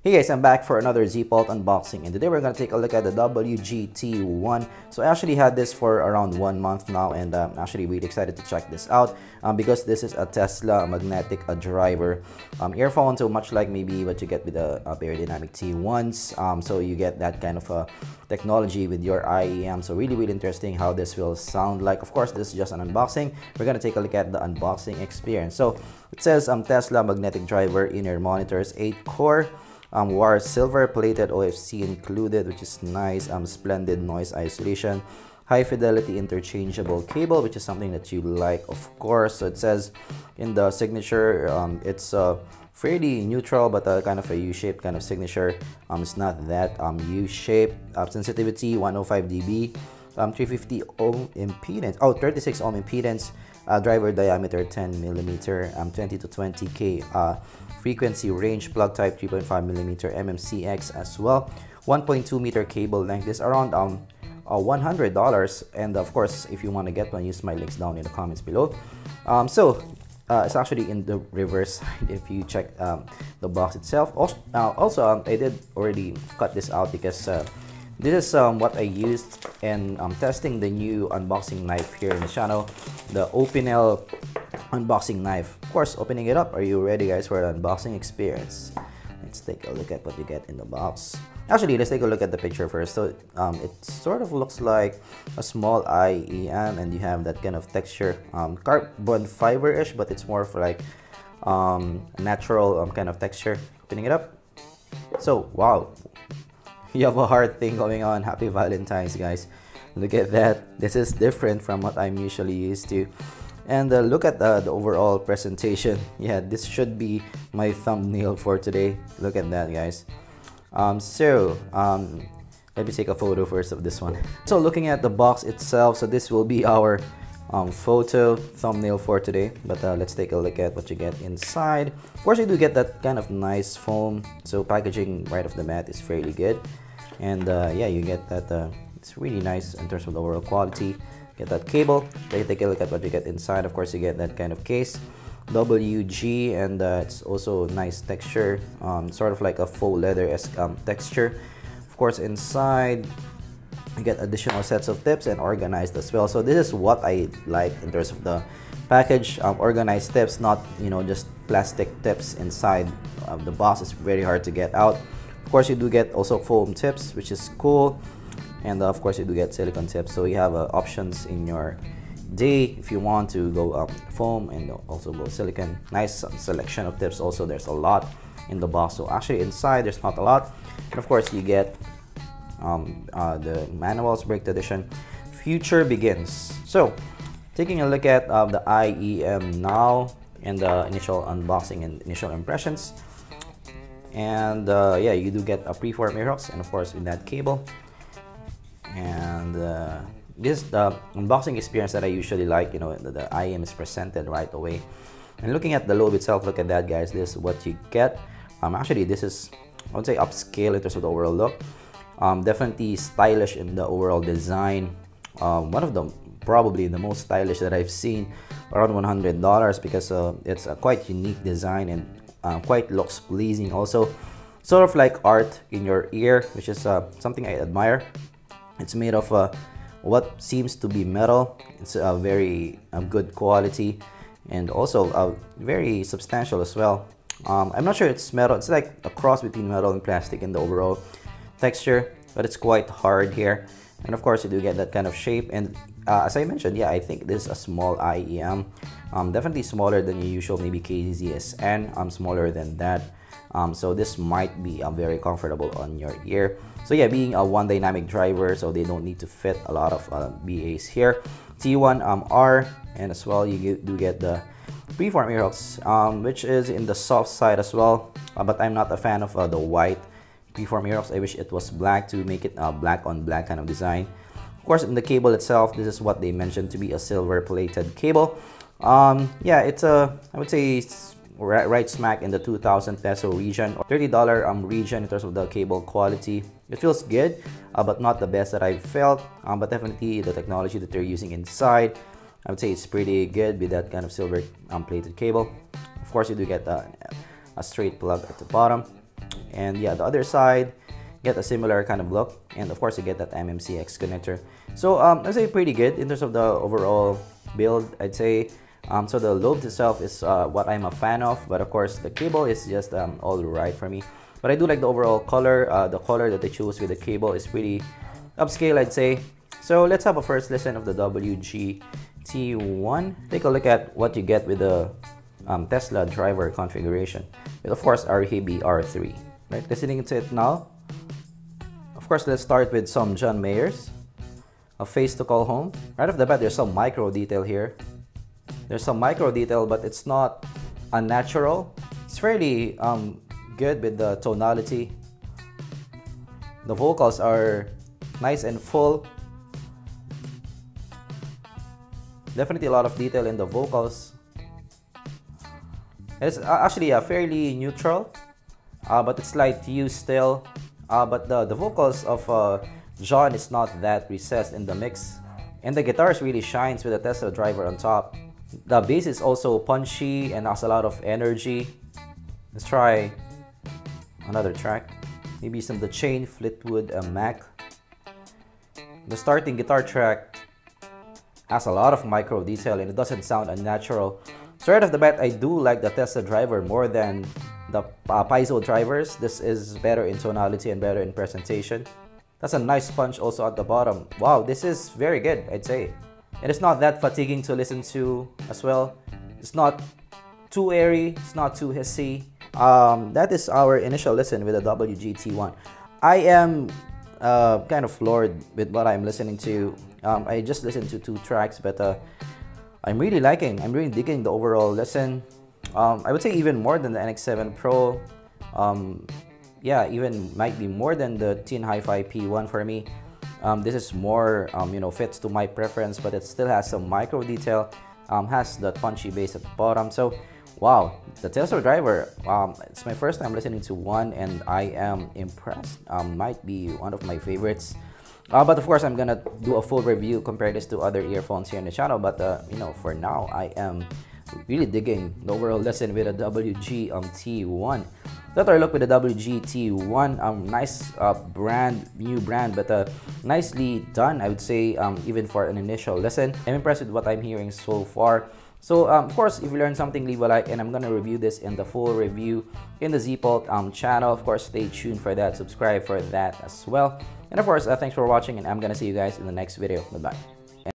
Hey guys, I'm back for another Z-Pult unboxing, and today we're going to take a look at the WGT1. So I actually had this for around 1 month now, and I'm actually really excited to check this out because this is a Tesla magnetic driver earphone. So much like maybe what you get with the Beyerdynamic T1s, so you get that kind of technology with your IEM. So really interesting how this will sound like. Of course, this is just an unboxing. We're going to take a look at the unboxing experience. So it says Tesla magnetic driver inner monitors, 8-core. Wire silver plated OFC included, which is nice. Splendid noise isolation, high fidelity interchangeable cable, which is something that you like, of course. So it says in the signature, it's fairly neutral, but kind of a U-shaped kind of signature. It's not that U-shaped. Sensitivity 105 dB, 350 ohm impedance, 36 ohm impedance, driver diameter 10 millimeter, 20 to 20k frequency range, plug type 3.5 millimeter MMCX as well, 1.2 meter cable length. This around $100, and of course if you want to get one, use my links down in the comments below. It's actually in the reverse side if you check the box itself. Also, I did already cut this out because this is what I used in testing the new unboxing knife here in the channel, the Opinel unboxing knife. Of course, opening it up. Are you ready, guys, for the unboxing experience? Let's take a look at what you get in the box. Actually, let's take a look at the picture first. So it sort of looks like a small IEM, and you have that kind of texture, carbon fiber-ish, but it's more for like natural kind of texture. Opening it up. So wow, you have a heart thing going on. Happy Valentine's, guys. Look at that. This is different from what I'm usually used to. And look at the overall presentation. Yeah, this should be my thumbnail for today. Look at that, guys. Let me take a photo first of this one. So looking at the box itself, so this will be our photo thumbnail for today. But let's take a look at what you get inside. Of course, you do get that kind of nice foam. So packaging right off the bat is fairly good. And yeah, you get that. It's really nice in terms of the overall quality. Get that cable. Take a look at what you get inside. Of course, you get that kind of case, WG, and it's also nice texture, sort of like a faux leather-esque texture. Of course, inside you get additional sets of tips and organized as well. So this is what I like in terms of the package, organized tips, not just plastic tips inside the box. It's very hard to get out. Of course, you do get also foam tips, which is cool. And of course, you do get silicone tips, so you have options in your day if you want to go foam and also go silicone. Nice selection of tips. Also, there's a lot in the box. So actually, inside there's not a lot. And of course, you get the manuals, breakthrough edition. Future begins. So, taking a look at the IEM now and the initial unboxing and initial impressions. And yeah, you do get a preform ear hooks, and of course with that cable. And this is the unboxing experience that I usually like. The IEM is presented right away. And looking at the lobe itself, look at that, guys. This is what you get. Actually, this is, I would say, upscale in terms of the overall look. Definitely stylish in the overall design. One of the probably the most stylish that I've seen, around $100, because it's a quite unique design and quite looks pleasing. Also, sort of like art in your ear, which is something I admire. It's made of what seems to be metal. It's a very good quality, and also very substantial as well. I'm not sure it's metal. It's like a cross between metal and plastic in the overall texture, but it's quite hard here. And of course, you do get that kind of shape. And as I mentioned, yeah, I think this is a small IEM. Definitely smaller than your usual, maybe KZSN. Smaller than that. So this might be very comfortable on your ear. So yeah, being a one dynamic driver, so they don't need to fit a lot of BAs here. T1R, and as well you do get the preform ear hooks, which is in the soft side as well. But I'm not a fan of the white preform ear hooks. I wish it was black to make it black on black kind of design. Of course, in the cable itself, this is what they mentioned to be a silver plated cable. Yeah, it's I would say right smack in the 2,000 peso region or $30 region in terms of the cable quality. It feels good, but not the best that I've felt. But definitely the technology that they're using inside, I would say it's pretty good with that kind of silver plated cable. Of course, you do get a straight plug at the bottom. And yeah, the other side, get a similar kind of look, and of course you get that MMCX connector. So I'd say pretty good in terms of the overall build, I'd say. So the lobe itself is what I'm a fan of, but of course the cable is just all right for me. But I do like the overall color. The color that they choose with the cable is pretty upscale, I'd say. So let's have a first listen of the WG-T1. Take a look at what you get with the Tesla driver configuration, with of course our RGB R3. Right, listening to it now. Of course, let's start with some John Mayer's A Face to Call Home. Right off the bat, there's some micro detail here. There's some micro detail, but it's not unnatural. It's fairly good with the tonality. The vocals are nice and full. Definitely a lot of detail in the vocals. It's actually fairly neutral, but it's light use still. But the vocals of John is not that recessed in the mix. And the guitars really shines with the Tesla driver on top. The bass is also punchy and has a lot of energy. Let's try another track. Maybe some of the Chain, Fleetwood Mac. The starting guitar track has a lot of micro detail and it doesn't sound unnatural. So right off the bat, I do like the Tesla driver more than the Paizo drivers. This is better in tonality and better in presentation. That's a nice punch also at the bottom. Wow, this is very good, I'd say. And it's not that fatiguing to listen to as well. It's not too airy, it's not too hissy. That is our initial listen with the WG-T1. I am kind of floored with what I'm listening to. I just listened to 2 tracks, but I'm really digging the overall listen. I would say even more than the NX7 Pro. Yeah, even might be more than the Teen Hi-Fi P1 for me. This is more, fits to my preference, but it still has some micro detail, has that punchy bass at the bottom. So, wow, the Tesla driver, it's my first time listening to one, and I am impressed. Might be one of my favorites. But of course, I'm gonna do a full review, compare this to other earphones here in the channel. But for now, I am really digging the overall listen with the WG-T1. That's our look with the WG-T1. Nice new brand, but nicely done, I would say, even for an initial listen. I'm impressed with what I'm hearing so far. So of course, if you learned something, leave a like, and I'm gonna review this in the full review in the ZPult channel. Of course, stay tuned for that, subscribe for that as well. And of course, thanks for watching, and I'm gonna see you guys in the next video. Bye bye.